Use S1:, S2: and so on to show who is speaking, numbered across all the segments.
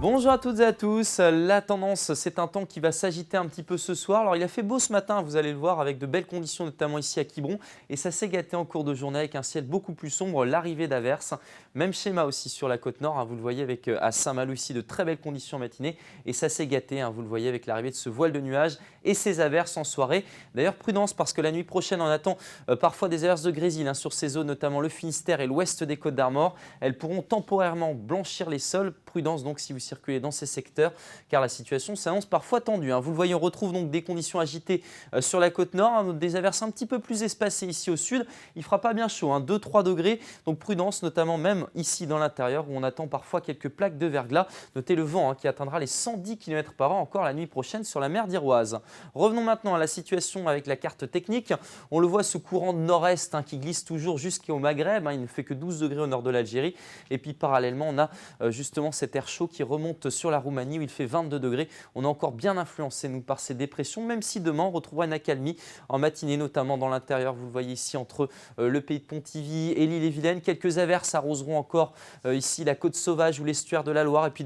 S1: Bonjour à toutes et à tous. La tendance, c'est un temps qui va s'agiter un petit peu ce soir. Alors, il a fait beau ce matin, vous allez le voir, avec de belles conditions, notamment ici à Quiberon. Et ça s'est gâté en cours de journée avec un ciel beaucoup plus sombre, l'arrivée d'averses. Même schéma aussi sur la côte nord, vous le voyez avec à Saint-Malo ici de très belles conditions matinée. Et ça s'est gâté, vous le voyez avec l'arrivée de ce voile de nuages et ces averses en soirée. D'ailleurs, prudence parce que la nuit prochaine, on attend parfois des averses de grésil sur ces zones, notamment le Finistère et l'ouest des Côtes d'Armor. Elles pourront temporairement blanchir les sols. Prudence donc si vous circulez dans ces secteurs car la situation s'annonce parfois tendue. Vous le voyez, on retrouve donc des conditions agitées sur la côte nord, des averses un petit peu plus espacées ici au sud. Il ne fera pas bien chaud, 2-3 degrés, donc prudence notamment même ici dans l'intérieur où on attend parfois quelques plaques de verglas. Notez le vent qui atteindra les 110 km par an encore la nuit prochaine sur la mer d'Iroise. Revenons maintenant à la situation avec la carte technique. On le voit, ce courant de nord-est qui glisse toujours jusqu'au Maghreb. Il ne fait que 12 degrés au nord de l'Algérie. Et puis parallèlement, on a justement cet air chaud qui remonte sur la Roumanie où il fait 22 degrés. On est encore bien influencé nous par ces dépressions, même si demain on retrouvera une accalmie en matinée, notamment dans l'intérieur. Vous le voyez ici entre le pays de Pontivy et l'île-et-Vilaine. Quelques averses arroseront encore ici la côte sauvage ou l'estuaire de la Loire. Et puis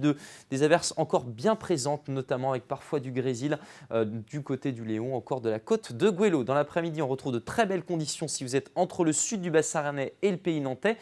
S1: des averses encore bien présentes, notamment avec parfois du grésil du côté du Léon, encore de la côte de Goëlo. Dans l'après-midi, on retrouve de très belles conditions si vous êtes entre le sud du bassin rennais et le pays nantais.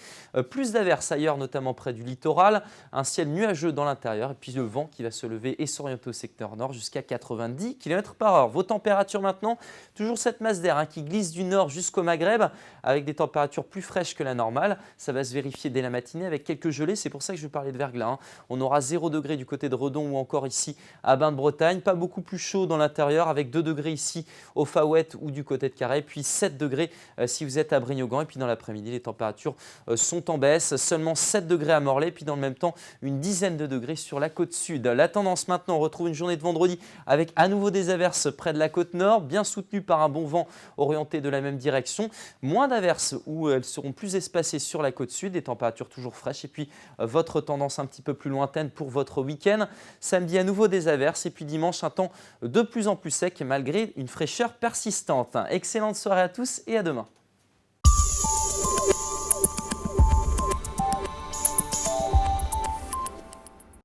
S1: Plus d'averses ailleurs, notamment près du littoral. Un ciel nuageux dans l'intérieur et puis le vent qui va se lever et s'orienter au secteur nord jusqu'à 90 km par heure. Vos températures maintenant, toujours cette masse d'air qui glisse du nord jusqu'au Maghreb avec des températures plus fraîches que la normale. Ça va se vérifier dès la matinée avec quelques gelées. C'est pour ça que je parlais de verglas. On aura 0 degré du côté de Redon ou encore ici à Bain-de-Bretagne. Pas beaucoup plus chaud dans l'intérieur avec 2 degrés ici au Faouette ou du côté de Carhaix. Puis 7 degrés si vous êtes à Brignogan. Et puis dans l'après-midi, les températures sont en baisse. Seulement 7 degrés à Morlaix. Puis dans le même temps, une dizaine de degrés sur la côte sud. La tendance maintenant, on retrouve une journée de vendredi avec à nouveau des averses près de la côte nord, bien soutenues par un bon vent orienté de la même direction. Moins d'averses où elles seront plus espacées sur la côte sud, des températures toujours fraîches. Et puis votre tendance un petit peu plus lointaine pour votre week-end. Samedi, à nouveau des averses. Et puis dimanche, un temps de plus en plus sec malgré une fraîcheur persistante. Excellente soirée à tous et à demain.